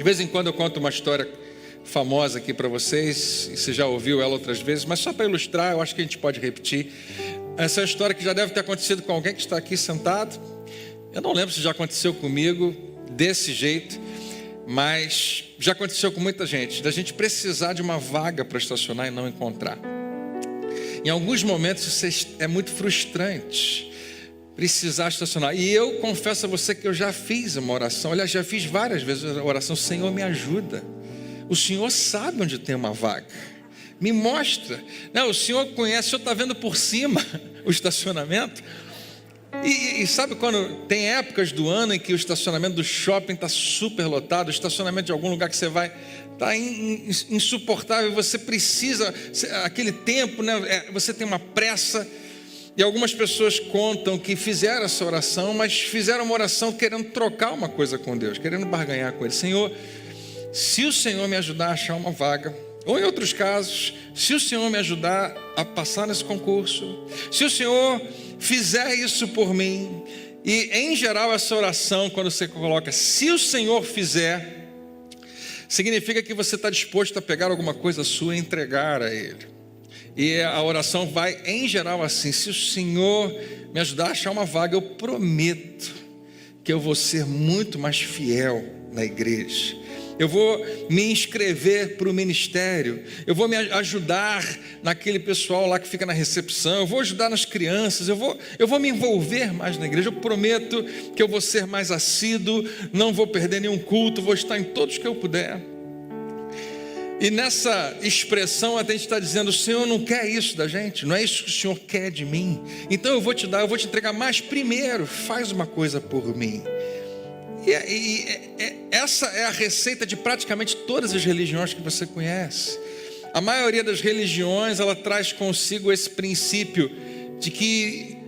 De vez em quando eu conto uma história famosa aqui para vocês, e você já ouviu ela outras vezes, mas só para ilustrar, eu acho que a gente pode repetir. Essa é uma história que já deve ter acontecido com alguém que está aqui sentado. Eu não lembro se já aconteceu comigo desse jeito, mas já aconteceu com muita gente, da gente precisar de uma vaga para estacionar e não encontrar. Em alguns momentos isso é muito frustrante, precisar estacionar. E eu confesso a você que eu já fiz uma oração, aliás, já fiz várias vezes a oração: Senhor, me ajuda. O Senhor sabe onde tem uma vaga, me mostra. Não, o Senhor conhece, o Senhor está vendo por cima o estacionamento. E sabe quando tem épocas do ano em que o estacionamento do shopping está super lotado, o estacionamento de algum lugar que você vai está insuportável, você precisa, aquele tempo, né? Você tem uma pressa. E algumas pessoas contam que fizeram essa oração, mas fizeram uma oração querendo trocar uma coisa com Deus, querendo barganhar com Ele. Senhor, se o Senhor me ajudar a achar uma vaga, ou em outros casos, se o Senhor me ajudar a passar nesse concurso, se o Senhor fizer isso por mim. E em geral essa oração, quando você coloca se o Senhor fizer, significa que você está disposto a pegar alguma coisa sua e entregar a Ele. E a oração vai em geral assim: se o Senhor me ajudar a achar uma vaga, eu prometo que eu vou ser muito mais fiel na igreja. Eu vou me inscrever para o ministério, eu vou me ajudar naquele pessoal lá que fica na recepção, eu vou ajudar nas crianças, eu vou me envolver mais na igreja. Eu prometo que eu vou ser mais assíduo, não vou perder nenhum culto, vou estar em todos que eu puder. E nessa expressão a gente está dizendo: o Senhor não quer isso da gente, não é isso que o Senhor quer de mim, então eu vou te dar, eu vou te entregar, mas primeiro faz uma coisa por mim. Essa é a receita de praticamente todas as religiões que você conhece. A maioria das religiões, ela traz consigo esse princípio de que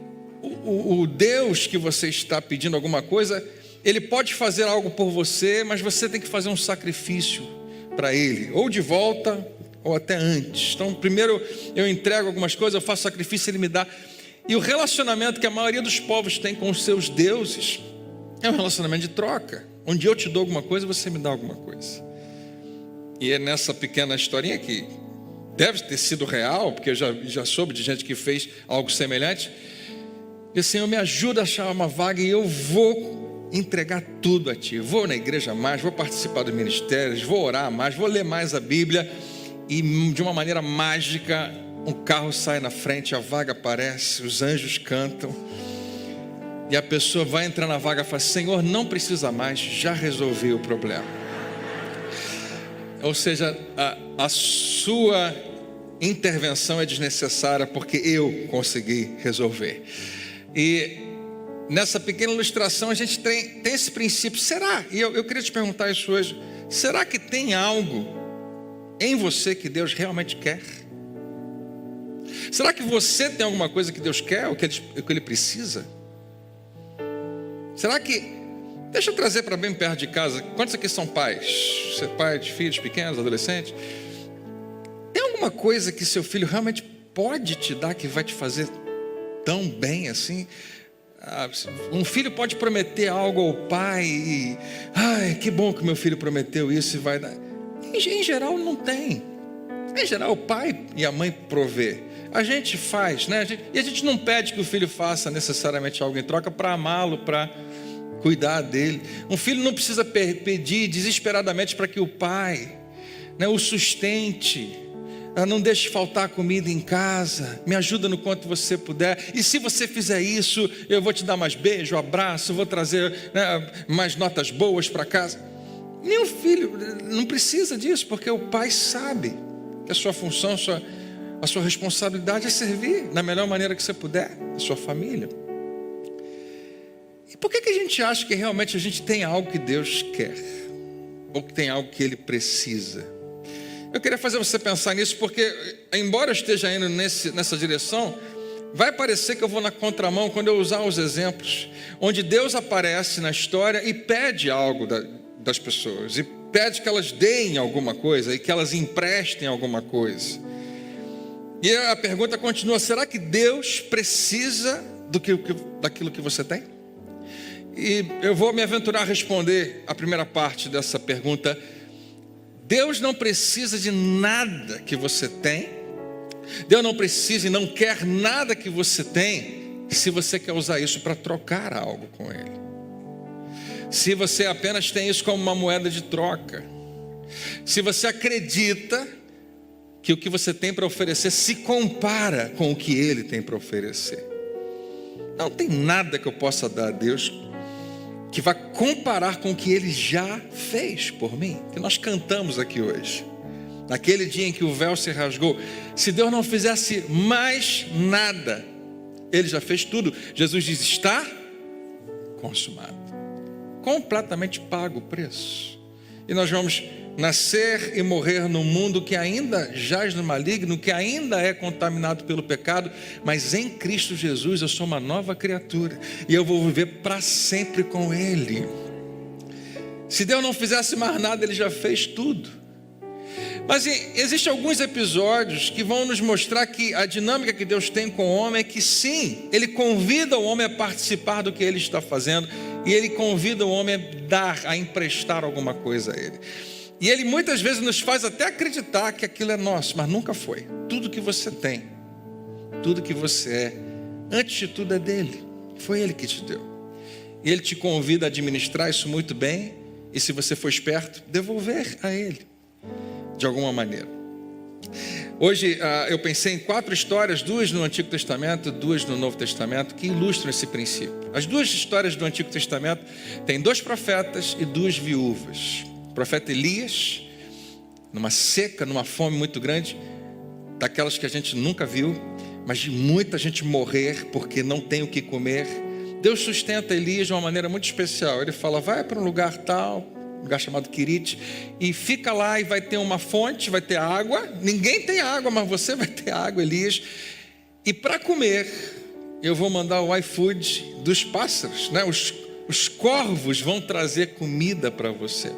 o Deus que você está pedindo alguma coisa, Ele pode fazer algo por você, mas você tem que fazer um sacrifício para Ele, ou de volta, ou até antes. Então primeiro eu entrego algumas coisas, eu faço sacrifício, Ele me dá. E o relacionamento que a maioria dos povos tem com os seus deuses é um relacionamento de troca, onde eu te dou alguma coisa, você me dá alguma coisa. E é nessa pequena historinha que deve ter sido real, porque eu já soube de gente que fez algo semelhante. E o Senhor me ajuda a achar uma vaga e eu vou entregar tudo a Ti. Vou na igreja mais, vou participar dos ministérios, vou orar mais, vou ler mais a Bíblia. E de uma maneira mágica, um carro sai na frente, a vaga aparece, os anjos cantam. E a pessoa vai entrar na vaga e fala: Senhor, não precisa mais, já resolvi o problema. Ou seja, a sua intervenção é desnecessária porque eu consegui resolver. E nessa pequena ilustração a gente tem esse princípio. Será? E eu queria te perguntar isso hoje: será que tem algo em você que Deus realmente quer? Será que você tem alguma coisa que Deus quer, o que Ele precisa? Será que... Deixa eu trazer para bem perto de casa. Quantos aqui são pais? Você é pai de filhos pequenos, adolescentes? Tem alguma coisa que seu filho realmente pode te dar que vai te fazer tão bem assim? Um filho pode prometer algo ao pai e... Ai, que bom que meu filho prometeu isso e vai dar. Em geral não tem. Em geral o pai e a mãe provê. A gente faz, né? E a gente não pede que o filho faça necessariamente algo em troca para amá-lo, para cuidar dele. Um filho não precisa pedir desesperadamente para que o pai, né, o sustente. Não deixe faltar comida em casa, me ajuda no quanto você puder. E se você fizer isso, eu vou te dar mais beijo, abraço, vou trazer, né, mais notas boas para casa. Nenhum filho não precisa disso, porque o pai sabe que a sua função, a sua responsabilidade é servir da melhor maneira que você puder a sua família. E por que a gente acha que realmente a gente tem algo que Deus quer? Ou que tem algo que Ele precisa? Eu queria fazer você pensar nisso, porque embora eu esteja indo nessa direção, vai parecer que eu vou na contramão quando eu usar os exemplos onde Deus aparece na história e pede algo das pessoas, e pede que elas deem alguma coisa, e que elas emprestem alguma coisa. E a pergunta continua: será que Deus precisa daquilo que você tem? E eu vou me aventurar a responder a primeira parte dessa pergunta. Deus não precisa de nada que você tem. Deus não precisa e não quer nada que você tem, se você quer usar isso para trocar algo com Ele. Se você apenas tem isso como uma moeda de troca. Se você acredita que o que você tem para oferecer se compara com o que Ele tem para oferecer. Não tem nada que eu possa dar a Deus que vai comparar com o que Ele já fez por mim, que nós cantamos aqui hoje. Naquele dia em que o véu se rasgou, se Deus não fizesse mais nada, Ele já fez tudo. Jesus diz, está consumado. Completamente pago o preço. E nós vamos nascer e morrer num mundo que ainda jaz no maligno, que ainda é contaminado pelo pecado, mas em Cristo Jesus eu sou uma nova criatura e eu vou viver para sempre com Ele. Se Deus não fizesse mais nada, Ele já fez tudo. Mas existem alguns episódios que vão nos mostrar que a dinâmica que Deus tem com o homem é que sim, Ele convida o homem a participar do que Ele está fazendo e Ele convida o homem a dar, a emprestar alguma coisa a Ele. E Ele muitas vezes nos faz até acreditar que aquilo é nosso, mas nunca foi. Tudo que você tem, tudo que você é, antes de tudo é dele. Foi Ele que te deu. E Ele te convida a administrar isso muito bem e, se você for esperto, devolver a Ele, de alguma maneira. Hoje eu pensei em 4 histórias, 2 no Antigo Testamento, 2 no Novo Testamento, que ilustram esse princípio. As 2 histórias do Antigo Testamento têm 2 profetas e 2 viúvas. O profeta Elias, numa seca, numa fome muito grande, daquelas que a gente nunca viu, mas de muita gente morrer porque não tem o que comer. Deus sustenta Elias de uma maneira muito especial. Ele fala, vai para um lugar tal, um lugar chamado Querite, e fica lá e vai ter uma fonte, vai ter água. Ninguém tem água, mas você vai ter água, Elias. E para comer, eu vou mandar o iFood dos pássaros, né? Os corvos vão trazer comida para você.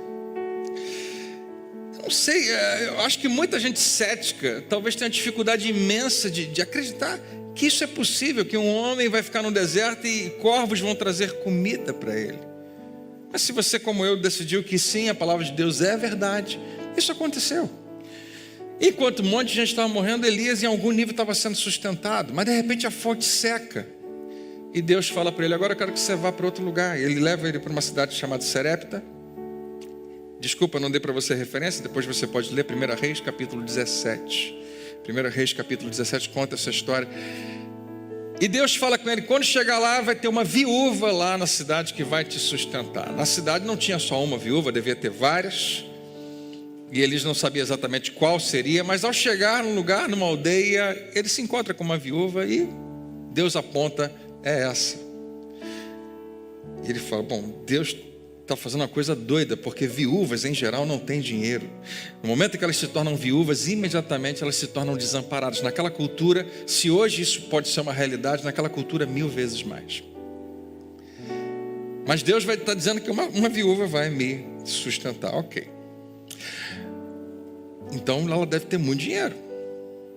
Não sei, eu acho que muita gente cética talvez tenha dificuldade imensa de acreditar que isso é possível, que um homem vai ficar no deserto e corvos vão trazer comida para ele. Mas se você, como eu, decidiu que sim, a palavra de Deus é verdade, isso aconteceu. Enquanto um monte de gente estava morrendo, Elias em algum nível estava sendo sustentado, mas de repente a fonte seca. E Deus fala para ele, agora eu quero que você vá para outro lugar. Ele leva ele para uma cidade chamada Serepta. Desculpa, não dei para você referência, depois você pode ler 1 Reis, capítulo 17. 1 Reis, capítulo 17, conta essa história. E Deus fala com ele, quando chegar lá, vai ter uma viúva lá na cidade que vai te sustentar. Na cidade não tinha só uma viúva, devia ter várias. E eles não sabiam exatamente qual seria, mas ao chegar num lugar, numa aldeia, ele se encontra com uma viúva e Deus aponta, é essa. E ele fala, bom, Deus está fazendo uma coisa doida, porque viúvas em geral não têm dinheiro. No momento em que elas se tornam viúvas, imediatamente elas se tornam desamparadas. Naquela cultura, se hoje isso pode ser uma realidade, naquela cultura 1000 vezes mais. Mas Deus vai estar dizendo que uma viúva vai me sustentar, ok. Então ela deve ter muito dinheiro.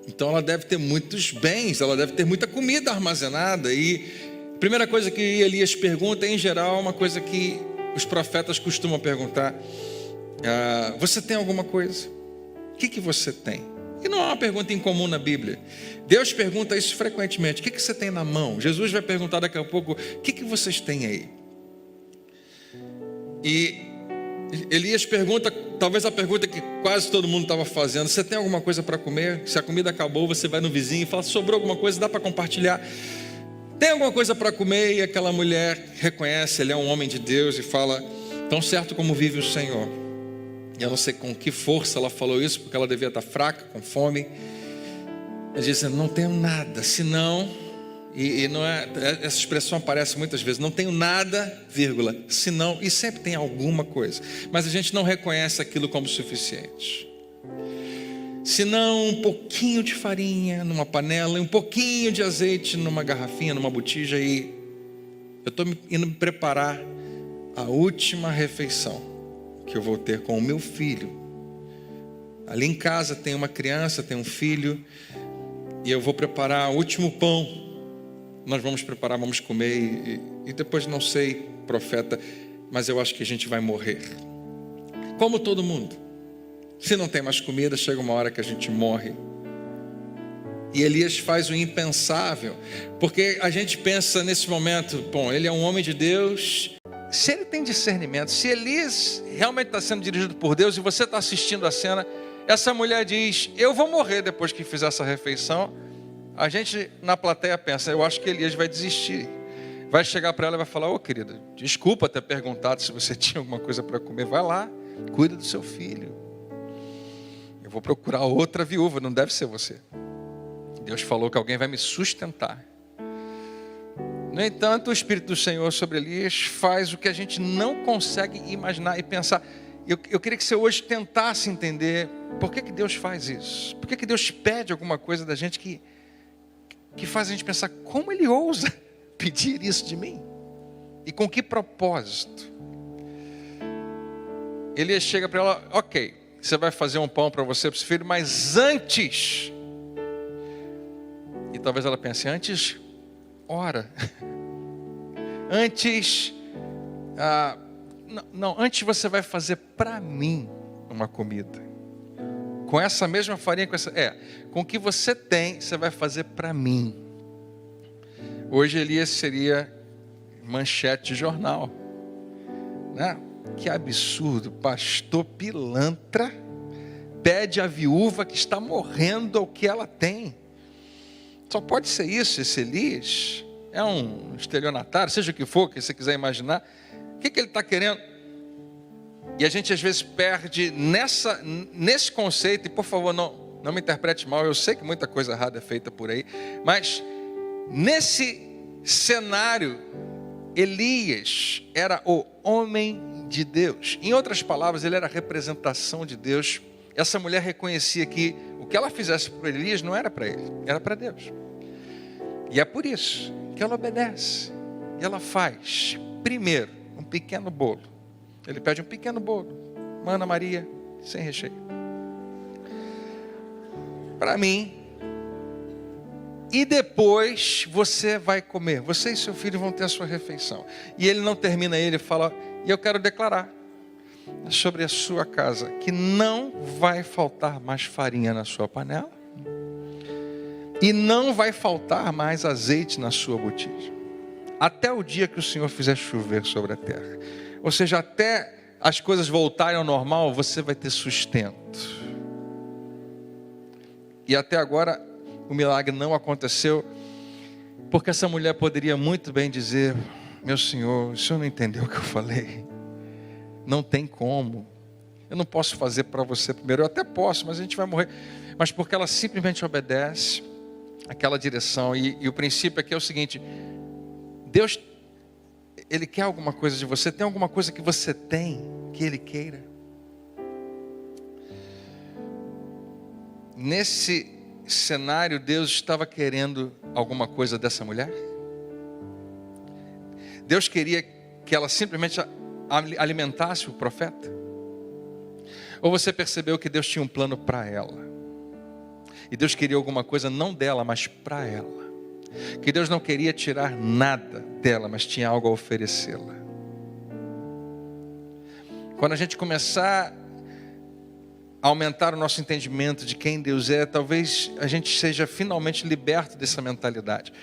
Então ela deve ter muitos bens, ela deve ter muita comida armazenada. E a primeira coisa que Elias pergunta, em geral, é uma coisa que os profetas costumam perguntar, você tem alguma coisa? O que você tem? E não é uma pergunta incomum na Bíblia. Deus pergunta isso frequentemente. O que você tem na mão? Jesus vai perguntar daqui a pouco, o que vocês têm aí? E Elias pergunta, talvez a pergunta que quase todo mundo estava fazendo, você tem alguma coisa para comer? Se a comida acabou, você vai no vizinho e fala, sobrou alguma coisa, dá para compartilhar? Tem alguma coisa para comer? E aquela mulher reconhece, ele é um homem de Deus e fala, tão certo como vive o Senhor. E eu não sei com que força ela falou isso, porque ela devia estar fraca, com fome. Ela disse, não tenho nada, senão, e não é, essa expressão aparece muitas vezes, não tenho nada, vírgula, senão, e sempre tem alguma coisa. Mas a gente não reconhece aquilo como suficiente. Senão um pouquinho de farinha numa panela, um pouquinho de azeite numa garrafinha, numa botija, e eu estou indo me preparar a última refeição que eu vou ter com o meu filho. Ali em casa tem uma criança, tem um filho, e eu vou preparar o último pão nós vamos preparar, vamos comer e depois não sei, profeta, mas eu acho que a gente vai morrer. Como todo mundo. Se não tem mais comida, chega uma hora que a gente morre. E Elias faz o impensável, porque a gente pensa nesse momento, bom, ele é um homem de Deus. Se ele tem discernimento, se Elias realmente está sendo dirigido por Deus e você está assistindo a cena, essa mulher diz, eu vou morrer depois que fizer essa refeição. A gente na plateia pensa, eu acho que Elias vai desistir. Vai chegar para ela e vai falar, ô querida, desculpa ter perguntado se você tinha alguma coisa para comer, vai lá, cuida do seu filho. Eu vou procurar outra viúva, não deve ser você. Deus falou que alguém vai me sustentar. No entanto, o Espírito do Senhor sobre Elias faz o que a gente não consegue imaginar e pensar. Eu queria que você hoje tentasse entender por que Deus faz isso. Por que Deus pede alguma coisa da gente que faz a gente pensar como Ele ousa pedir isso de mim? E com que propósito? Elias chega para ela, ok, você vai fazer um pão para você e para o seu filho, mas antes... E talvez ela pense, antes, ora. Antes, antes você vai fazer para mim uma comida. Com essa mesma farinha, com o que você tem, você vai fazer para mim. Hoje Elias seria manchete de jornal. Né? Que absurdo, pastor pilantra pede à viúva que está morrendo o que ela tem. Só pode ser isso, esse Elias é um estelionatário, seja o que for que você quiser imaginar. O que ele está querendo? E a gente às vezes perde nesse conceito, e por favor não me interprete mal, eu sei que muita coisa errada é feita por aí, mas nesse cenário, Elias era o homem de Deus. Em outras palavras, ele era a representação de Deus. Essa mulher reconhecia que o que ela fizesse por Elias não era para ele, era para Deus. E é por isso que ela obedece. E ela faz, primeiro, um pequeno bolo. Ele pede um pequeno bolo, Mana Maria, sem recheio. Para mim. E depois você vai comer. Você e seu filho vão ter a sua refeição. E ele não termina, ele fala, e eu quero declarar sobre a sua casa, que não vai faltar mais farinha na sua panela, e não vai faltar mais azeite na sua botija, até o dia que o Senhor fizer chover sobre a terra. Ou seja, até as coisas voltarem ao normal, você vai ter sustento. E até agora, o milagre não aconteceu, porque essa mulher poderia muito bem dizer, meu senhor, o senhor não entendeu o que eu falei? Não tem como. Eu não posso fazer para você primeiro. Eu até posso, mas a gente vai morrer. Mas porque ela simplesmente obedece aquela direção. E o princípio aqui é o seguinte. Deus, Ele quer alguma coisa de você. Tem alguma coisa que você tem que Ele queira? Nesse cenário, Deus estava querendo alguma coisa dessa mulher? Deus queria que ela simplesmente alimentasse o profeta? Ou você percebeu que Deus tinha um plano para ela? E Deus queria alguma coisa não dela, mas para ela. Que Deus não queria tirar nada dela, mas tinha algo a oferecê-la. Quando a gente começar a aumentar o nosso entendimento de quem Deus é, talvez a gente seja finalmente liberto dessa mentalidade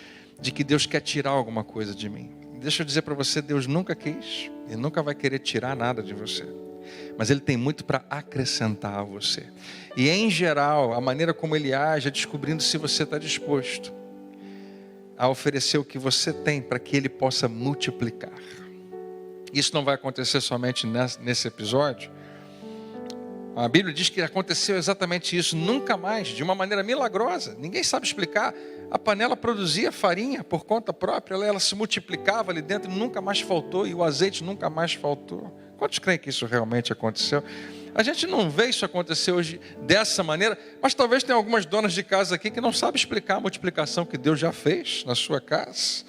de que Deus quer tirar alguma coisa de mim. Deixa eu dizer para você, Deus nunca quis, Ele nunca vai querer tirar nada de você, mas Ele tem muito para acrescentar a você. E em geral, a maneira como Ele age é descobrindo se você está disposto a oferecer o que você tem para que Ele possa multiplicar. Isso não vai acontecer somente nesse episódio. A Bíblia diz que aconteceu exatamente isso, nunca mais, de uma maneira milagrosa. Ninguém sabe explicar. A panela produzia farinha por conta própria, ela se multiplicava ali dentro, nunca mais faltou, e o azeite nunca mais faltou. Quantos creem que isso realmente aconteceu? A gente não vê isso acontecer hoje dessa maneira, mas talvez tenha algumas donas de casa aqui que não sabem explicar a multiplicação que Deus já fez na sua casa.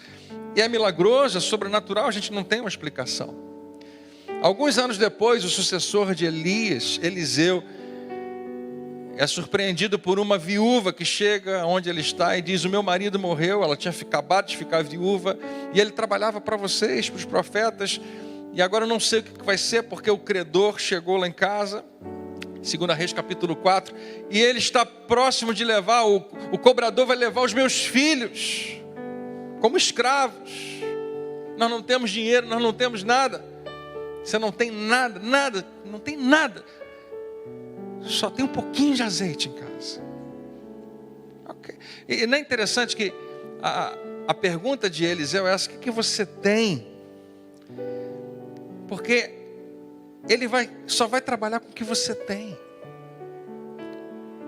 E é milagroso, é sobrenatural, a gente não tem uma explicação. Alguns anos depois, o sucessor de Elias, Eliseu, é surpreendido por uma viúva que chega onde ele está e diz: o meu marido morreu. Ela tinha acabado de ficar viúva e ele trabalhava para vocês, para os profetas, e agora eu não sei o que vai ser, porque o credor chegou lá em casa. 2 Reis capítulo 4, e ele está próximo de levar, o cobrador vai levar os meus filhos como escravos. Nós não temos dinheiro, nós não temos nada. Você não tem nada, não tem nada. Só tem um pouquinho de azeite em casa. Okay. E não é interessante que a pergunta de Eliseu é essa: o que você tem? Porque ele só vai trabalhar com o que você tem.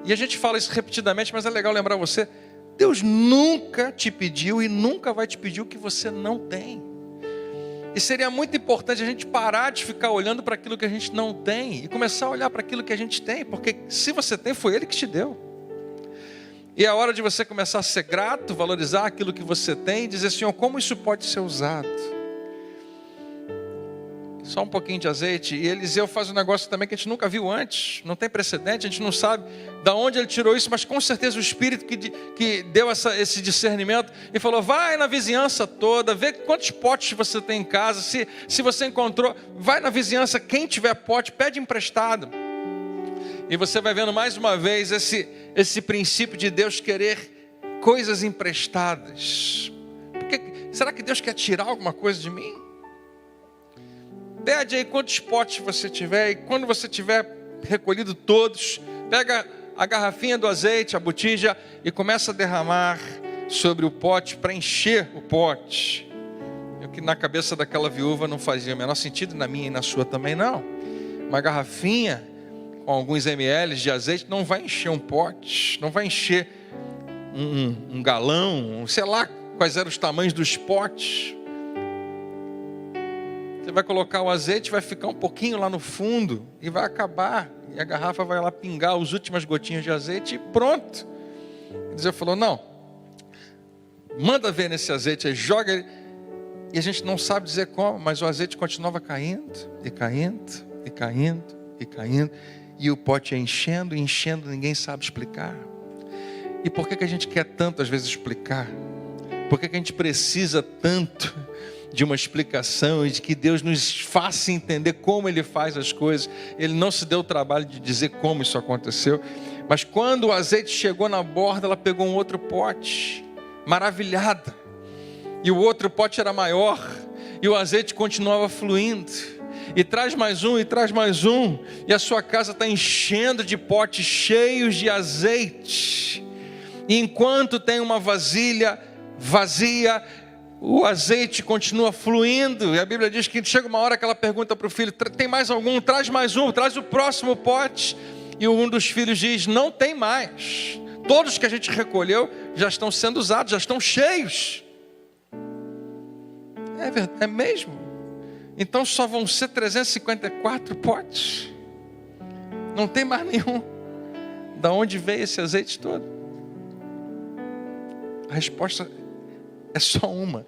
E a gente fala isso repetidamente, mas é legal lembrar você: Deus nunca te pediu e nunca vai te pedir o que você não tem. E seria muito importante a gente parar de ficar olhando para aquilo que a gente não tem e começar a olhar para aquilo que a gente tem, porque se você tem, foi Ele que te deu. E é hora de você começar a ser grato, valorizar aquilo que você tem e dizer: Senhor, como isso pode ser usado? Só um pouquinho de azeite. E Eliseu faz um negócio também que a gente nunca viu antes, não tem precedente, a gente não sabe de onde ele tirou isso, mas com certeza o Espírito que deu esse discernimento e falou: vai na vizinhança toda, vê quantos potes você tem em casa, se você encontrou, vai na vizinhança, quem tiver pote, pede emprestado. E você vai vendo mais uma vez esse princípio de Deus querer coisas emprestadas. Será que Deus quer tirar alguma coisa de mim? Pede aí quantos potes você tiver, e quando você tiver recolhido todos, pega a garrafinha do azeite, a botija, e começa a derramar sobre o pote para encher o pote. O que na cabeça daquela viúva não fazia o menor sentido, na minha e na sua também não. Uma garrafinha com alguns ml de azeite não vai encher um pote, não vai encher um galão, sei lá quais eram os tamanhos dos potes. Você vai colocar o azeite, vai ficar um pouquinho lá no fundo e vai acabar. E a garrafa vai lá pingar as últimas gotinhas de azeite e pronto. Eliseu falou: não, manda ver nesse azeite aí, joga ele. E a gente não sabe dizer como, mas o azeite continuava caindo, e caindo, e caindo, e caindo. E o pote ia enchendo, e enchendo, ninguém sabe explicar. E por que a gente quer tanto às vezes explicar? Por que a gente precisa tanto de uma explicação e de que Deus nos faça entender como Ele faz as coisas? Ele não se deu o trabalho de dizer como isso aconteceu. Mas quando o azeite chegou na borda, ela pegou um outro pote, maravilhada. E o outro pote era maior, e o azeite continuava fluindo. E traz mais um, e traz mais um. E a sua casa está enchendo de potes cheios de azeite. E enquanto tem uma vasilha vazia, o azeite continua fluindo. E a Bíblia diz que chega uma hora que ela pergunta para o filho: tem mais algum? Traz mais um, traz o próximo pote. E um dos filhos diz: não tem mais. Todos que a gente recolheu já estão sendo usados, já estão cheios. É verdade, é mesmo? Então só vão ser 354 potes. Não tem mais nenhum. Da onde veio esse azeite todo? A resposta é só uma: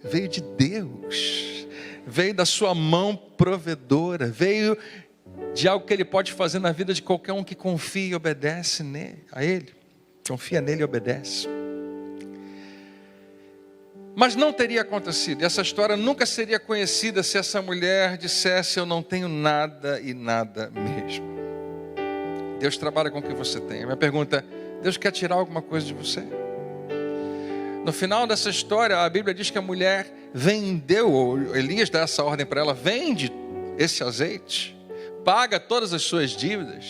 veio de Deus, veio da sua mão provedora, veio de algo que Ele pode fazer na vida de qualquer um que confia e obedece a Ele, confia nele e obedece. Mas não teria acontecido, essa história nunca seria conhecida se essa mulher dissesse: eu não tenho nada e nada mesmo. Deus trabalha com o que você tem. A minha pergunta é: Deus quer tirar alguma coisa de você? No final dessa história, a Bíblia diz que a mulher vendeu, ou Elias dá essa ordem para ela: vende esse azeite, paga todas as suas dívidas.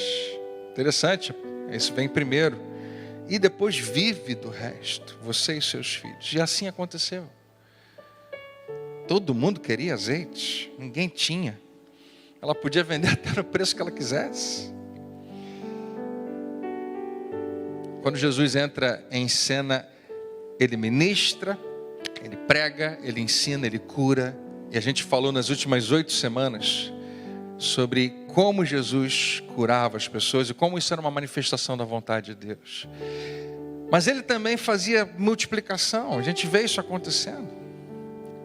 Interessante, isso vem primeiro. E depois vive do resto, você e seus filhos. E assim aconteceu. Todo mundo queria azeite, ninguém tinha. Ela podia vender até no preço que ela quisesse. Quando Jesus entra em cena, Ele ministra, Ele prega, Ele ensina, Ele cura. E a gente falou nas últimas 8 semanas sobre como Jesus curava as pessoas e como isso era uma manifestação da vontade de Deus. Mas Ele também fazia multiplicação. A gente vê isso acontecendo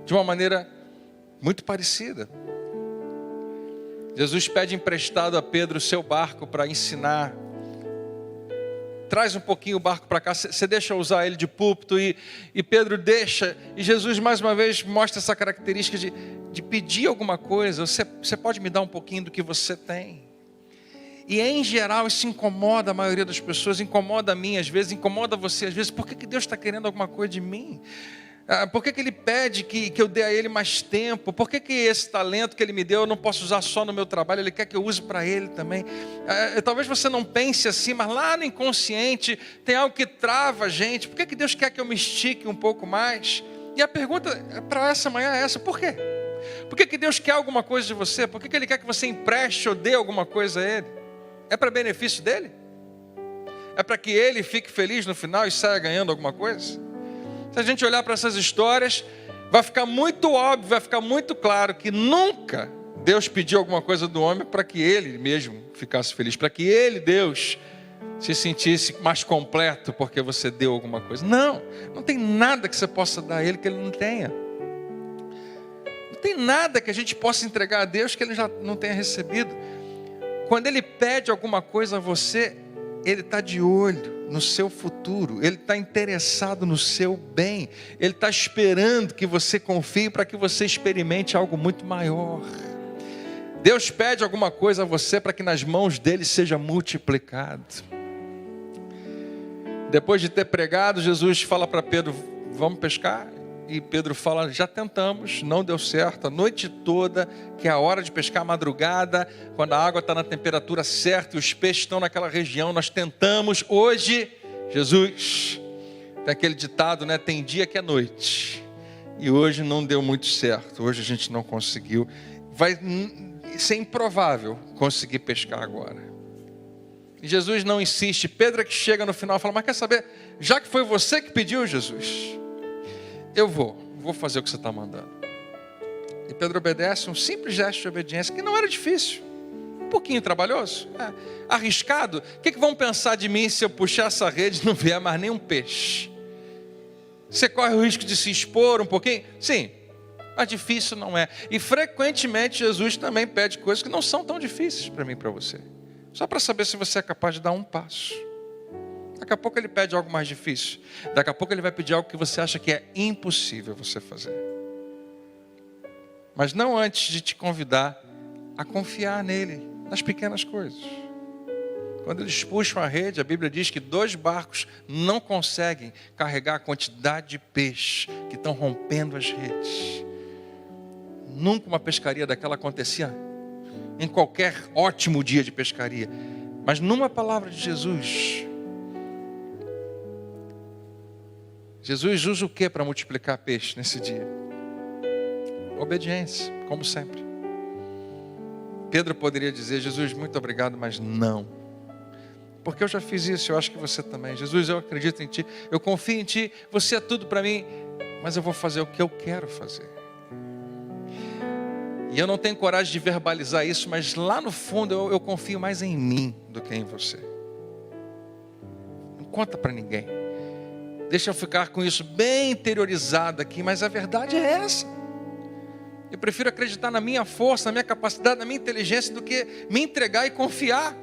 de uma maneira muito parecida. Jesus pede emprestado a Pedro o seu barco para ensinar traz um pouquinho o barco para cá, você deixa eu usar ele de púlpito, e Pedro deixa, e Jesus mais uma vez mostra essa característica de pedir alguma coisa. Você pode me dar um pouquinho do que você tem? E em geral isso incomoda a maioria das pessoas, incomoda a mim às vezes, incomoda você às vezes. Por que Deus está querendo alguma coisa de mim? Por que Ele pede que eu dê a Ele mais tempo? Por que esse talento que Ele me deu eu não posso usar só no meu trabalho? Ele quer que eu use para Ele também. Talvez você não pense assim, mas lá no inconsciente tem algo que trava a gente. Por que Deus quer que eu me estique um pouco mais? E a pergunta para essa manhã é essa: por quê? Por que Deus quer alguma coisa de você? Por que Ele quer que você empreste ou dê alguma coisa a Ele? É para benefício dEle? É para que Ele fique feliz no final e saia ganhando alguma coisa? Se a gente olhar para essas histórias, vai ficar muito óbvio, vai ficar muito claro que nunca Deus pediu alguma coisa do homem para que Ele mesmo ficasse feliz, para que Ele, Deus, se sentisse mais completo porque você deu alguma coisa. Não tem nada que você possa dar a Ele que Ele não tenha. Não tem nada que a gente possa entregar a Deus que Ele já não tenha recebido. Quando Ele pede alguma coisa a você, Ele está de olho no seu futuro, Ele está interessado no seu bem, Ele está esperando que você confie para que você experimente algo muito maior. Deus pede alguma coisa a você para que nas mãos dEle seja multiplicado. Depois de ter pregado, Jesus fala para Pedro: vamos pescar? E Pedro fala: já tentamos, não deu certo, a noite toda, que é a hora de pescar, madrugada, quando a água está na temperatura certa e os peixes estão naquela região, nós tentamos. Hoje, Jesus, tem aquele ditado, né? Tem dia que é noite, e hoje não deu muito certo, hoje a gente não conseguiu, vai ser improvável conseguir pescar agora. E Jesus não insiste. Pedro é que chega no final e fala: mas quer saber, já que foi você que pediu, Jesus, eu vou fazer o que você está mandando. E Pedro obedece, um simples gesto de obediência que não era difícil, um pouquinho trabalhoso, arriscado. O que vão pensar de mim se eu puxar essa rede e não vier mais nenhum peixe? Você corre o risco de se expor um pouquinho? Sim, mas difícil não é. E frequentemente Jesus também pede coisas que não são tão difíceis para mim e para você, só para saber se você é capaz de dar um passo. Daqui a pouco Ele pede algo mais difícil. Daqui a pouco Ele vai pedir algo que você acha que é impossível você fazer. Mas não antes de te convidar a confiar nele, nas pequenas coisas. Quando eles puxam a rede, a Bíblia diz que 2 barcos não conseguem carregar a quantidade de peixe que estão rompendo as redes. Nunca uma pescaria daquela acontecia em qualquer ótimo dia de pescaria. Mas numa palavra de Jesus, Jesus usa o que para multiplicar peixe nesse dia? Obediência, como sempre. Pedro poderia dizer: Jesus, muito obrigado, mas não. Porque eu já fiz isso, eu acho que você também. Jesus, eu acredito em Ti, eu confio em Ti, você é tudo para mim, mas eu vou fazer o que eu quero fazer. E eu não tenho coragem de verbalizar isso, mas lá no fundo eu confio mais em mim do que em você. Não conta para ninguém. Deixa eu ficar com isso bem interiorizado aqui, mas a verdade é essa. Eu prefiro acreditar na minha força, na minha capacidade, na minha inteligência, do que me entregar e confiar.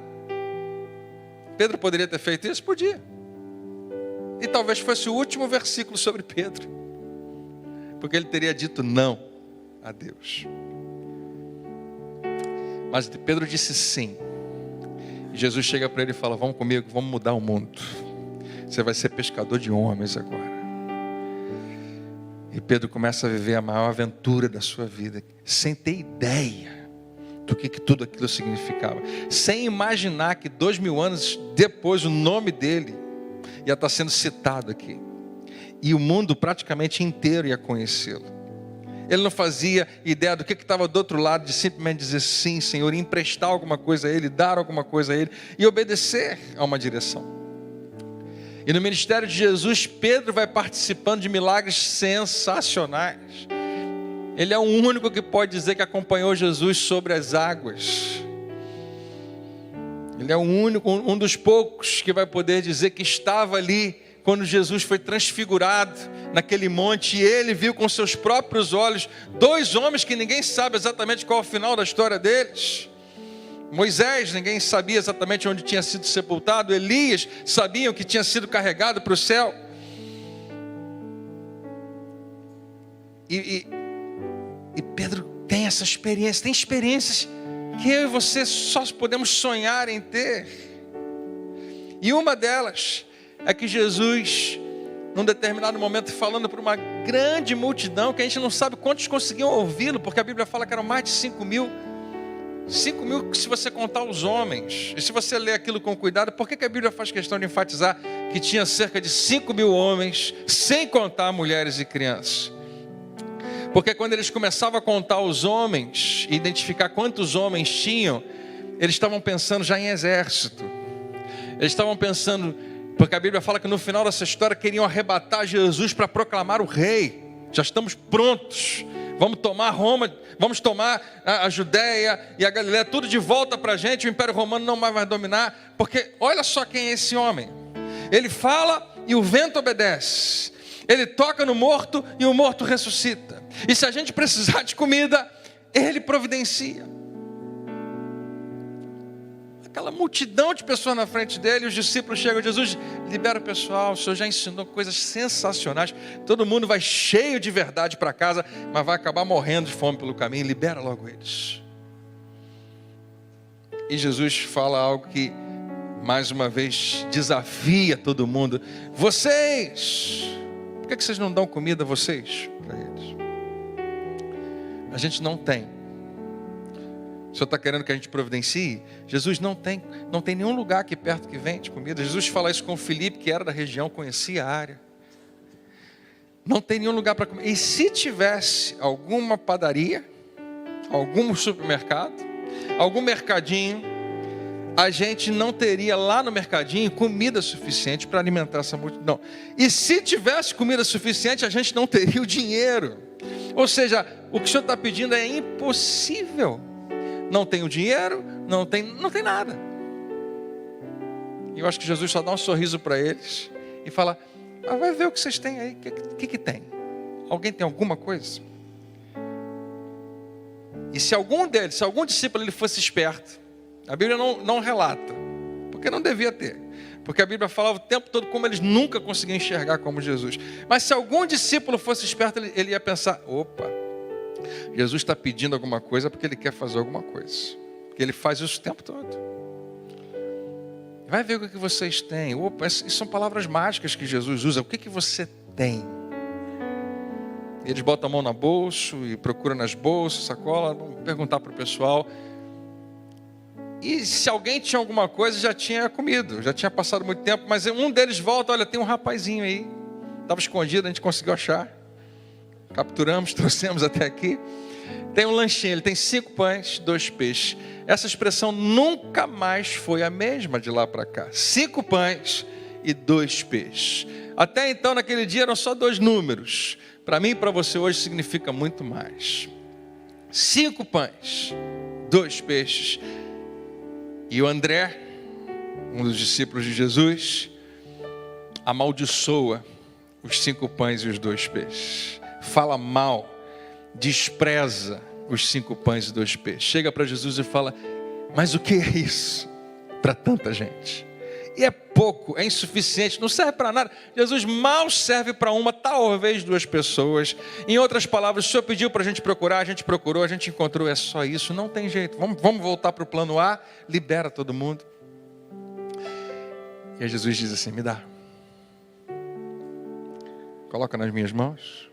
Pedro poderia ter feito isso? Podia. E talvez fosse o último versículo sobre Pedro, porque ele teria dito não a Deus. Mas Pedro disse sim. E Jesus chega para ele e fala: vamos comigo, vamos mudar o mundo. Você vai ser pescador de homens agora. E Pedro começa a viver a maior aventura da sua vida, sem ter ideia do que tudo aquilo significava. Sem imaginar que 2000 anos depois o nome dele ia estar sendo citado aqui. E o mundo praticamente inteiro ia conhecê-lo. Ele não fazia ideia do que estava do outro lado, de simplesmente dizer sim, Senhor, e emprestar alguma coisa a Ele, dar alguma coisa a Ele e obedecer a uma direção. E no ministério de Jesus, Pedro vai participando de milagres sensacionais. Ele é o único que pode dizer que acompanhou Jesus sobre as águas. Ele é o único, um dos poucos que vai poder dizer que estava ali quando Jesus foi transfigurado naquele monte, e ele viu com seus próprios olhos 2 homens que ninguém sabe exatamente qual é o final da história deles. Moisés, ninguém sabia exatamente onde tinha sido sepultado. Elias, sabiam que tinha sido carregado para o céu. E Pedro tem essa experiência, tem experiências que eu e você só podemos sonhar em ter. E uma delas é que Jesus, num determinado momento, falando para uma grande multidão, que a gente não sabe quantos conseguiam ouvi-lo, porque a Bíblia fala que eram mais de 5 mil. 5 mil se você contar os homens. E se você ler aquilo com cuidado, por que a Bíblia faz questão de enfatizar que tinha cerca de 5 mil homens, sem contar mulheres e crianças? Porque quando eles começavam a contar os homens, e identificar quantos homens tinham, eles estavam pensando já em exército. Eles estavam pensando, porque a Bíblia fala que no final dessa história queriam arrebatar Jesus para proclamar o rei. Já estamos prontos. Vamos tomar Roma, vamos tomar a Judéia e a Galiléia, tudo de volta para a gente. O Império Romano não mais vai dominar. Porque olha só quem é esse homem. Ele fala e o vento obedece. Ele toca no morto e o morto ressuscita. E se a gente precisar de comida, ele providencia. Aquela multidão de pessoas na frente dele, os discípulos chegam, Jesus, libera o pessoal, o Senhor já ensinou coisas sensacionais, todo mundo vai cheio de verdade para casa, mas vai acabar morrendo de fome pelo caminho, libera logo eles. E Jesus fala algo que, mais uma vez, desafia todo mundo. Vocês, por que vocês não dão comida a vocês? Para eles. A gente não tem. O Senhor está querendo que a gente providencie? Jesus não tem nenhum lugar aqui perto que vende comida. Jesus fala isso com Filipe, que era da região, conhecia a área. Não tem nenhum lugar para comer. E se tivesse alguma padaria, algum supermercado, algum mercadinho, a gente não teria lá no mercadinho comida suficiente para alimentar essa multidão. E se tivesse comida suficiente, a gente não teria o dinheiro. Ou seja, o que o Senhor está pedindo é impossível. Não tem o dinheiro, não tem nada. E eu acho que Jesus só dá um sorriso para eles e fala, vai ver o que vocês têm aí, o que tem? Alguém tem alguma coisa? E se algum deles, se algum discípulo ele fosse esperto, a Bíblia não relata, porque não devia ter. Porque a Bíblia falava o tempo todo como eles nunca conseguiam enxergar como Jesus. Mas se algum discípulo fosse esperto, ele ia pensar, opa, Jesus está pedindo alguma coisa porque Ele quer fazer alguma coisa. Porque Ele faz isso o tempo todo. Vai ver o que vocês têm. Opa, isso são palavras mágicas que Jesus usa. O que você tem? Eles botam a mão na bolsa e procuram nas bolsas, sacola. Vão perguntar para o pessoal. E se alguém tinha alguma coisa, já tinha comido. Já tinha passado muito tempo. Mas um deles volta, olha, tem um rapazinho aí. Estava escondido, a gente conseguiu achar. Capturamos, trouxemos até aqui. Tem um lanchinho, ele tem 5 pães, 2 peixes. Essa expressão nunca mais foi a mesma de lá para cá. 5 pães e 2 peixes. Até então, naquele dia, eram só 2 números. Para mim e para você hoje significa muito mais. 5 pães, 2 peixes. E o André, um dos discípulos de Jesus, amaldiçoa os 5 pães e os 2 peixes. Fala mal, despreza os 5 pães e 2 peixes. Chega para Jesus e fala, mas o que é isso para tanta gente? E é pouco, é insuficiente, não serve para nada. Jesus mal serve para uma, talvez 2 pessoas. Em outras palavras, o Senhor pediu para a gente procurar, a gente procurou, a gente encontrou, é só isso, não tem jeito. Vamos voltar para o plano A, libera todo mundo. E aí Jesus diz assim, me dá. Coloca nas minhas mãos.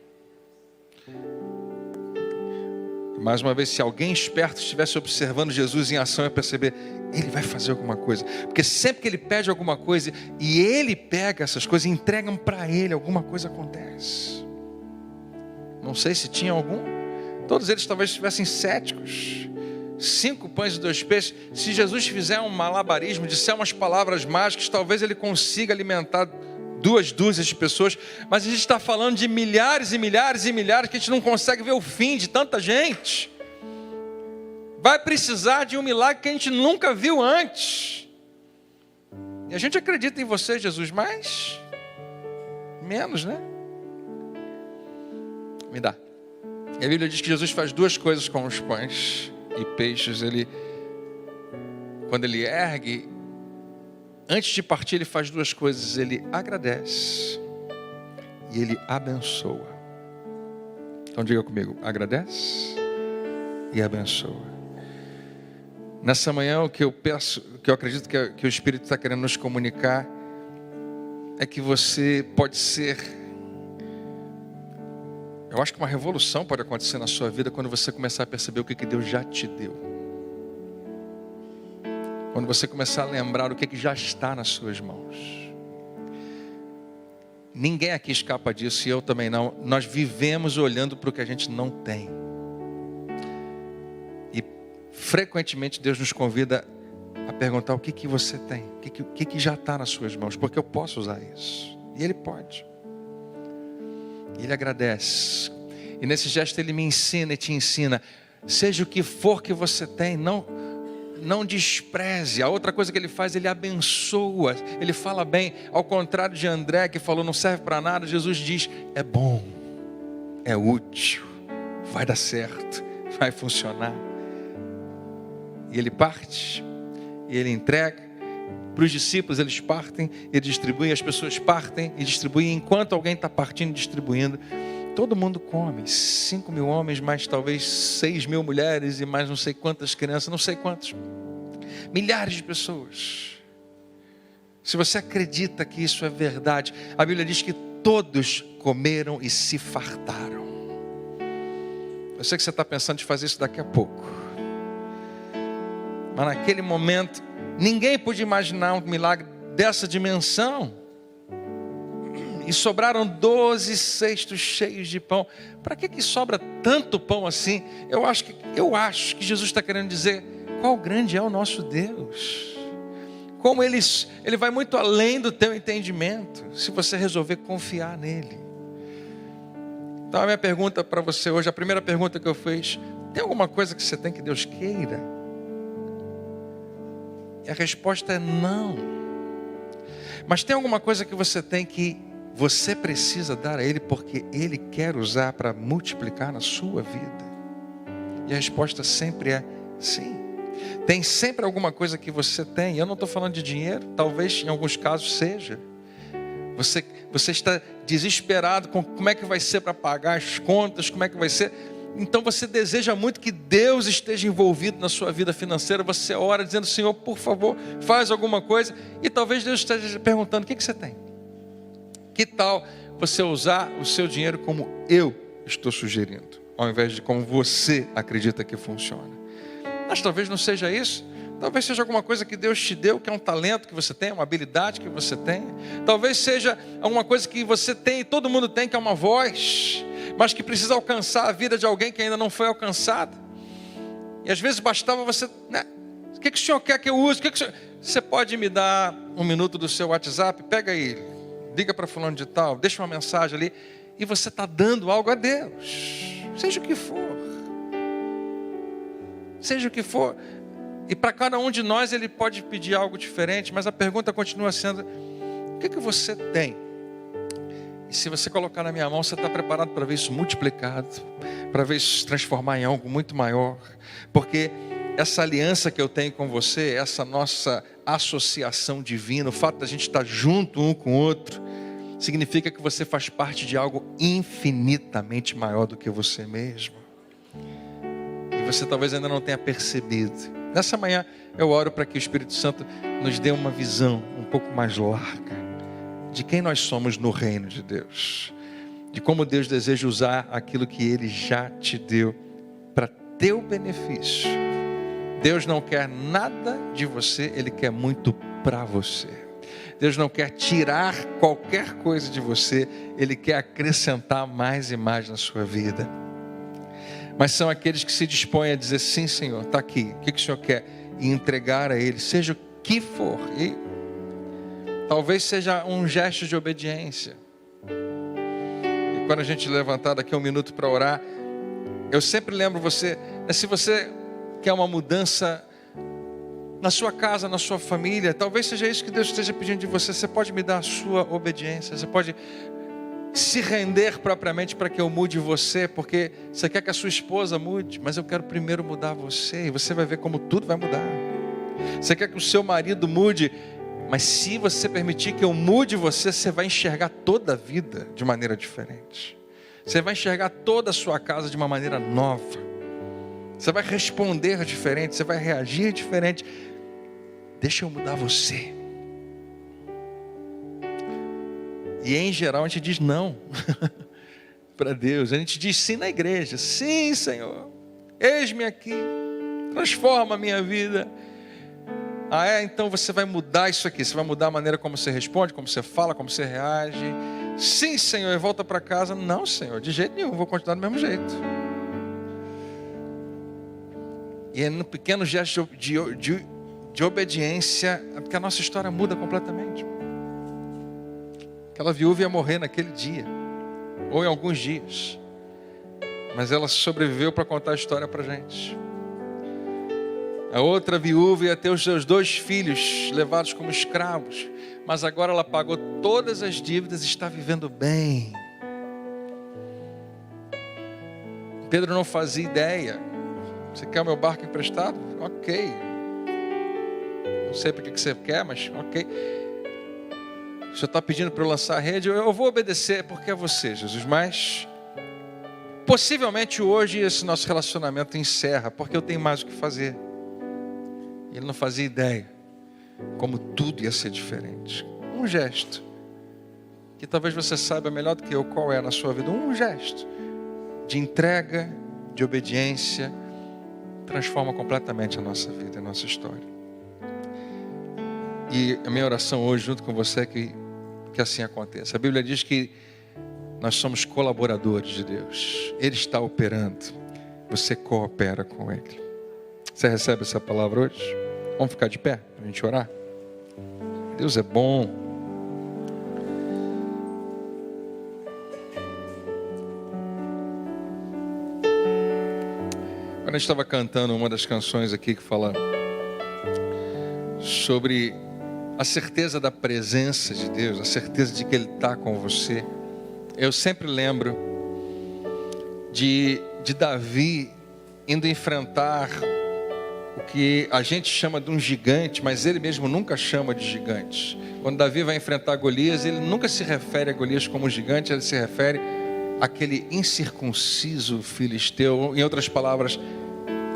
Mais uma vez, se alguém esperto estivesse observando Jesus em ação, ia perceber, ele vai fazer alguma coisa. Porque sempre que ele pede alguma coisa, e ele pega essas coisas e entregam para ele, alguma coisa acontece. Não sei se tinha algum. Todos eles talvez estivessem céticos. 5 pães e 2 peixes. Se Jesus fizer um malabarismo, disser umas palavras mágicas, talvez ele consiga alimentar 2 dúzias de pessoas, mas a gente está falando de milhares e milhares e milhares que a gente não consegue ver o fim de tanta gente. Vai precisar de um milagre que a gente nunca viu antes. E a gente acredita em você, Jesus, mas menos, né? Me dá. E a Bíblia diz que Jesus faz 2 coisas com os pães e peixes. Ele quando ele ergue, antes de partir ele faz duas coisas. Ele agradece e ele abençoa. Então diga comigo, agradece e abençoa. Nessa manhã o que eu peço, o que eu acredito que o Espírito está querendo nos comunicar, é que você pode ser... Eu acho que uma revolução pode acontecer na sua vida quando você começar a perceber o que Deus já te deu. Quando você começar a lembrar o que já está nas suas mãos. Ninguém aqui escapa disso e eu também não. Nós vivemos olhando para o que a gente não tem. E frequentemente Deus nos convida a perguntar o que você tem. O que já está nas suas mãos. Porque eu posso usar isso. E Ele pode. E Ele agradece. E nesse gesto Ele me ensina e te ensina. Seja o que for que você tem, não despreze. A outra coisa que Ele faz, Ele abençoa. Ele fala bem. Ao contrário de André, que falou não serve para nada, Jesus diz, é bom, é útil, vai dar certo, vai funcionar. E Ele parte, e Ele entrega. Para os discípulos, eles partem e distribuem. As pessoas partem e distribuem. Enquanto alguém está partindo e distribuindo, todo mundo come. 5.000 homens, mais talvez 6.000 mulheres e mais não sei quantas crianças, não sei quantos. Milhares de pessoas. Se você acredita que isso é verdade, a Bíblia diz que todos comeram e se fartaram. Eu sei que você está pensando em fazer isso daqui a pouco. Mas naquele momento, ninguém podia imaginar um milagre dessa dimensão. E sobraram 12 cestos cheios de pão. Para que sobra tanto pão assim? Eu acho que Jesus está querendo dizer, qual grande é o nosso Deus. Como Ele vai muito além do teu entendimento, se você resolver confiar nele. Então a minha pergunta para você hoje, a primeira pergunta que eu fiz, tem alguma coisa que você tem que Deus queira? E a resposta é não. Mas tem alguma coisa que você tem que você precisa dar a Ele porque Ele quer usar para multiplicar na sua vida? E a resposta sempre é sim. Tem sempre alguma coisa que você tem. Eu não estou falando de dinheiro, talvez em alguns casos seja. Você está desesperado com como é que vai ser para pagar as contas, como é que vai ser... Então você deseja muito que Deus esteja envolvido na sua vida financeira. Você ora dizendo, Senhor, por favor, faz alguma coisa. E talvez Deus esteja perguntando, o que você tem? Que tal você usar o seu dinheiro como eu estou sugerindo, ao invés de como você acredita que funciona? Mas talvez não seja isso. Talvez seja alguma coisa que Deus te deu, que é um talento que você tem, uma habilidade que você tem. Talvez seja alguma coisa que você tem e todo mundo tem, que é uma voz, mas que precisa alcançar a vida de alguém que ainda não foi alcançada. E às vezes bastava você, né? O que o senhor quer que eu use? Você pode me dar 1 minuto do seu WhatsApp? Pega aí, liga para fulano de tal, deixa uma mensagem ali. E você está dando algo a Deus. Seja o que for. Seja o que for. E para cada um de nós Ele pode pedir algo diferente. Mas a pergunta continua sendo, o que você tem? E se você colocar na minha mão, você está preparado para ver isso multiplicado, para ver isso se transformar em algo muito maior? Porque essa aliança que eu tenho com você, essa nossa associação divina, o fato da gente estar junto um com o outro, significa que você faz parte de algo infinitamente maior do que você mesmo. E você talvez ainda não tenha percebido. Nessa manhã eu oro para que o Espírito Santo nos dê uma visão um pouco mais larga de quem nós somos no reino de Deus, de como Deus deseja usar aquilo que Ele já te deu para teu benefício. Deus não quer nada de você, Ele quer muito para você. Deus não quer tirar qualquer coisa de você, Ele quer acrescentar mais e mais na sua vida. Mas são aqueles que se dispõem a dizer, sim Senhor, está aqui, o que o Senhor quer? E entregar a Ele, seja o que for. E talvez seja um gesto de obediência. E quando a gente levantar daqui 1 minuto para orar, eu sempre lembro você, se você quer uma mudança na sua casa, na sua família, talvez seja isso que Deus esteja pedindo de você. Você pode me dar a sua obediência, você pode se render propriamente para que eu mude você, porque você quer que a sua esposa mude, mas eu quero primeiro mudar você, e você vai ver como tudo vai mudar. Você quer que o seu marido mude, mas se você permitir que eu mude você, você vai enxergar toda a vida de maneira diferente. Você vai enxergar toda a sua casa de uma maneira nova. Você vai responder diferente, você vai reagir diferente. Deixa eu mudar você. E em geral a gente diz não para Deus. A gente diz sim na igreja. Sim, Senhor, eis-me aqui, transforma a minha vida. Então você vai mudar isso aqui. Você vai mudar a maneira como você responde, como você fala, como você reage. Sim, Senhor, e volta para casa. Não, Senhor, de jeito nenhum, vou continuar do mesmo jeito. E é no pequeno gesto de obediência que a nossa história muda completamente. Aquela viúva ia morrer naquele dia, ou em alguns dias, mas ela sobreviveu para contar a história para a gente. A outra viúva ia ter os seus 2 filhos levados como escravos, mas agora ela pagou todas as dívidas e está vivendo bem. Pedro não fazia ideia. Você quer o meu barco emprestado? Ok. Não sei porque que você quer, mas ok. O Senhor está pedindo para eu lançar a rede, eu vou obedecer porque é você, Jesus. Mas possivelmente hoje esse nosso relacionamento encerra, porque eu tenho mais o que fazer. Ele não fazia ideia como tudo ia ser diferente. Um gesto, que talvez você saiba melhor do que eu qual é na sua vida. Um gesto de entrega, de obediência, transforma completamente a nossa vida, a nossa história. E a minha oração hoje junto com você é que assim aconteça. A Bíblia diz que nós somos colaboradores de Deus. Ele está operando, você coopera com Ele. Você recebe essa palavra hoje? Vamos ficar de pé para a gente orar? Deus é bom. Quando a gente estava cantando uma das canções aqui que fala sobre a certeza da presença de Deus, a certeza de que Ele está com você, eu sempre lembro de Davi indo enfrentar o que a gente chama de um gigante, mas ele mesmo nunca chama de gigante. Quando Davi vai enfrentar Golias, ele nunca se refere a Golias como gigante, ele se refere àquele incircunciso filisteu. Em outras palavras,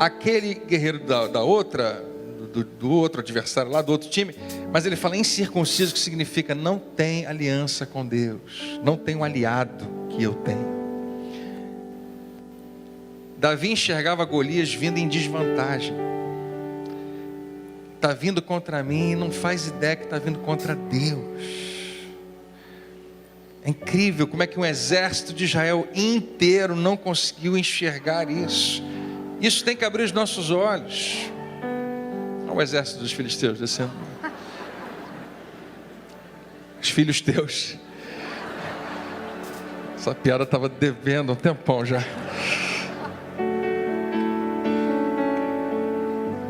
aquele guerreiro do outro adversário lá, do outro time, mas ele fala incircunciso, que significa não tem aliança com Deus, não tem um aliado que eu tenho. Davi enxergava Golias vindo em desvantagem. Está vindo contra mim e não faz ideia que está vindo contra Deus. É incrível como é que um exército de Israel inteiro não conseguiu enxergar isso. Isso tem que abrir os nossos olhos. Olha o exército dos filisteus descendo. Os filhos teus. Essa piada estava devendo um tempão já.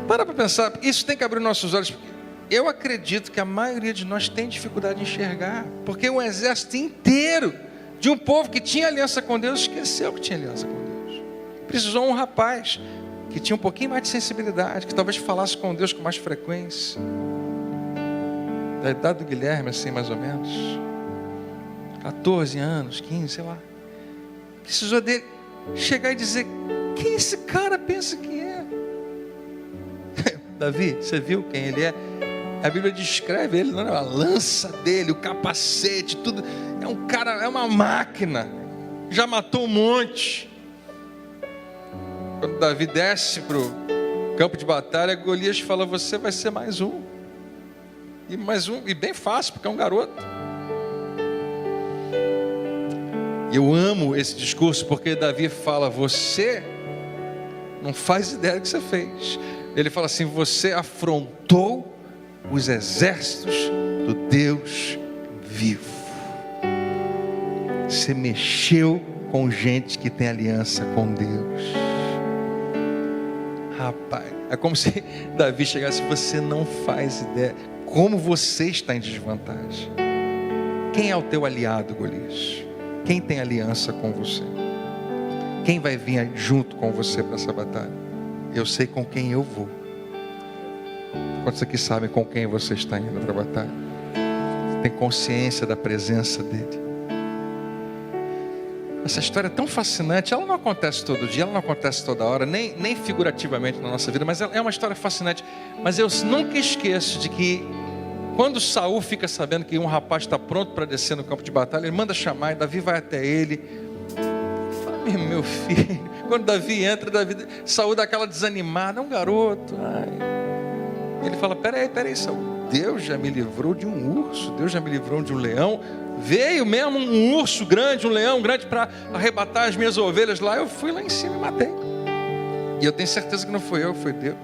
Para pensar, isso tem que abrir nossos olhos. Eu acredito que a maioria de nós tem dificuldade de enxergar, porque um exército inteiro de um povo que tinha aliança com Deus esqueceu que tinha aliança com Deus. Precisou um rapaz que tinha um pouquinho mais de sensibilidade, que talvez falasse com Deus com mais frequência, da idade do Guilherme, assim mais ou menos, 14 anos, 15, sei lá. Precisou dele chegar e dizer: quem esse cara pensa que é? Davi, você viu quem ele é? A Bíblia descreve ele, não é? A lança dele, o capacete, tudo. É um cara, é uma máquina. Já matou um monte. Quando Davi desce para o campo de batalha, Golias fala: você vai ser mais um. E mais um, e bem fácil, porque é um garoto. Eu amo esse discurso, porque Davi fala: você não faz ideia do que você fez. Ele fala assim: você afrontou os exércitos do Deus vivo. Você mexeu com gente que tem aliança com Deus. Rapaz, é como se Davi chegasse: você não faz ideia como você está em desvantagem. Quem é o teu aliado, Golias? Quem tem aliança com você? Quem vai vir junto com você para essa batalha? Eu sei com quem eu vou. Quantos aqui sabem com quem você está indo para a batalha? Tem consciência da presença dele? Essa história é tão fascinante. Ela não acontece todo dia, ela não acontece toda hora, nem figurativamente na nossa vida, mas é uma história fascinante. Mas eu nunca esqueço de que quando Saul fica sabendo que um rapaz está pronto para descer no campo de batalha, ele manda chamar e Davi vai até ele. Fala, meu filho. Quando Davi entra, Saul dá aquela desanimada, é um garoto. Ele fala, peraí, Saul. Deus já me livrou de um urso, Deus já me livrou de um leão. Veio mesmo um urso grande, um leão grande para arrebatar as minhas ovelhas lá. Eu fui lá em cima e matei. E eu tenho certeza que não foi eu, foi Deus.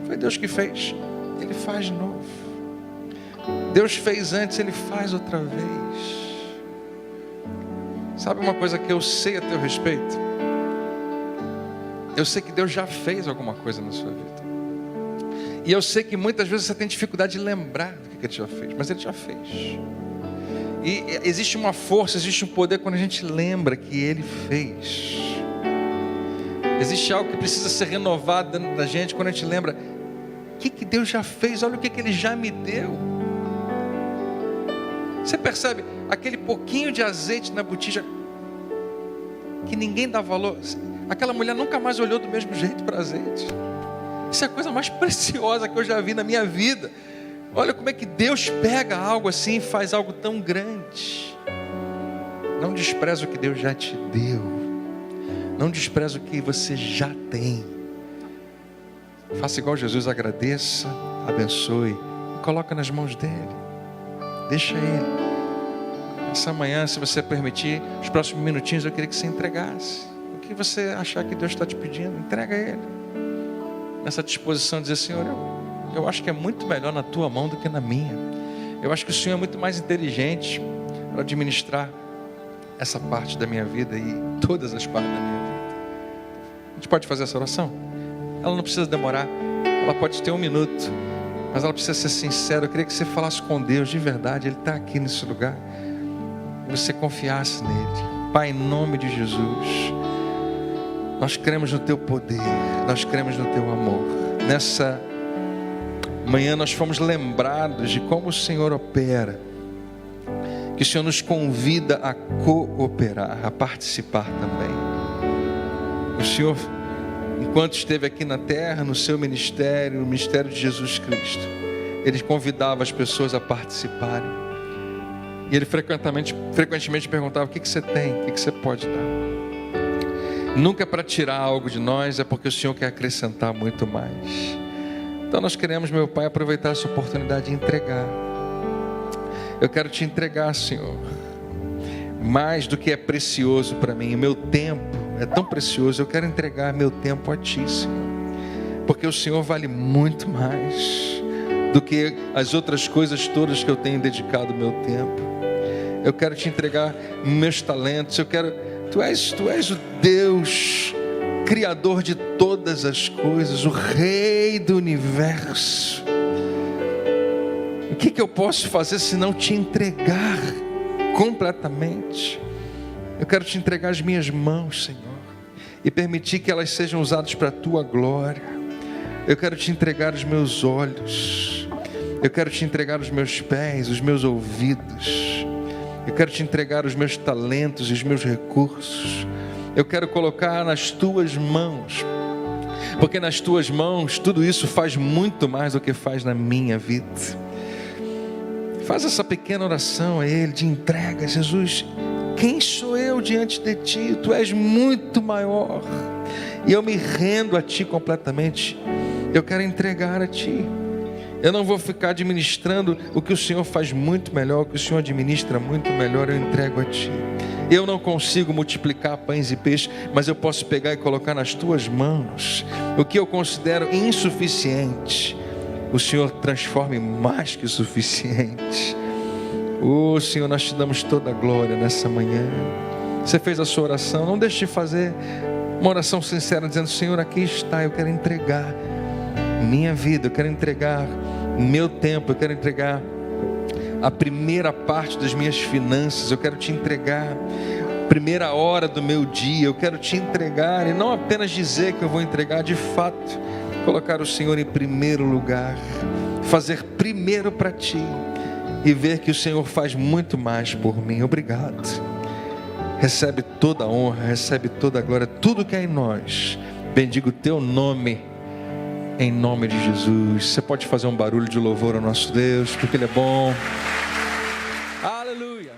Foi Deus que fez. Ele faz de novo. Deus fez antes, Ele faz outra vez. Sabe uma coisa que eu sei a teu respeito? Eu sei que Deus já fez alguma coisa na sua vida. E eu sei que muitas vezes você tem dificuldade de lembrar do que Ele já fez, mas Ele já fez. E existe uma força, existe um poder quando a gente lembra que Ele fez. Existe algo que precisa ser renovado dentro da gente quando a gente lembra o que Deus já fez, olha o que Ele já me deu. Você percebe aquele pouquinho de azeite na botija que ninguém dá valor? Aquela mulher nunca mais olhou do mesmo jeito para azeite. Isso é a coisa mais preciosa que eu já vi na minha vida. Olha como é que Deus pega algo assim e faz algo tão grande. Não despreza o que Deus já te deu. Não despreza o que você já tem. Faça igual Jesus, agradeça, abençoe e coloca nas mãos dele. Deixa ele. Essa manhã, se você permitir, os próximos minutinhos eu queria que você entregasse. O que você achar que Deus está te pedindo, entrega a ele. Nessa disposição de dizer, Senhor, eu acho que é muito melhor na tua mão do que na minha. Eu acho que o Senhor é muito mais inteligente para administrar essa parte da minha vida e todas as partes da minha vida. A gente pode fazer essa oração? Ela não precisa demorar, ela pode ter 1 minuto, mas ela precisa ser sincera. Eu queria que você falasse com Deus de verdade. Ele está aqui nesse lugar. E você confiasse nele. Pai, em nome de Jesus, nós cremos no teu poder, nós cremos no teu amor. Nessa manhã nós fomos lembrados de como o Senhor opera, que o Senhor nos convida a cooperar, a participar também. O Senhor, enquanto esteve aqui na terra, no seu ministério, no ministério de Jesus Cristo, Ele convidava as pessoas a participarem. E Ele frequentemente perguntava, o que você tem, o que você pode dar? Nunca é para tirar algo de nós, é porque o Senhor quer acrescentar muito mais. Então nós queremos, meu Pai, aproveitar essa oportunidade de entregar. Eu quero te entregar, Senhor, mais do que é precioso para mim. O meu tempo é tão precioso, eu quero entregar meu tempo a Ti, Senhor. Porque o Senhor vale muito mais do que as outras coisas todas que eu tenho dedicado o meu tempo. Eu quero te entregar meus talentos, Tu és o Deus, Criador de todas as coisas, o Rei do universo. O que eu posso fazer se não te entregar completamente? Eu quero te entregar as minhas mãos, Senhor, e permitir que elas sejam usadas para a Tua glória. Eu quero te entregar os meus olhos, eu quero te entregar os meus pés, os meus ouvidos. Eu quero te entregar os meus talentos e os meus recursos. Eu quero colocar nas Tuas mãos, porque nas Tuas mãos tudo isso faz muito mais do que faz na minha vida. Faz essa pequena oração a Ele de entrega. Jesus, quem sou eu diante de Ti? Tu és muito maior e eu me rendo a Ti completamente. Eu quero entregar a Ti. Eu não vou ficar administrando o que o Senhor faz muito melhor, o que o Senhor administra muito melhor, eu entrego a Ti. Eu não consigo multiplicar pães e peixes, mas eu posso pegar e colocar nas Tuas mãos o que eu considero insuficiente. O Senhor transforma em mais que suficiente. Senhor, nós Te damos toda a glória nessa manhã. Você fez a sua oração, não deixe de fazer uma oração sincera, dizendo, Senhor, aqui está, eu quero entregar minha vida, eu quero entregar meu tempo, eu quero entregar a primeira parte das minhas finanças, eu quero Te entregar a primeira hora do meu dia, eu quero Te entregar, e não apenas dizer que eu vou entregar, de fato, colocar o Senhor em primeiro lugar, fazer primeiro para Ti e ver que o Senhor faz muito mais por mim. Obrigado. Recebe toda a honra, recebe toda a glória, tudo que é em nós. Bendigo o Teu nome, em nome de Jesus. Você pode fazer um barulho de louvor ao nosso Deus, porque Ele é bom. Aleluia.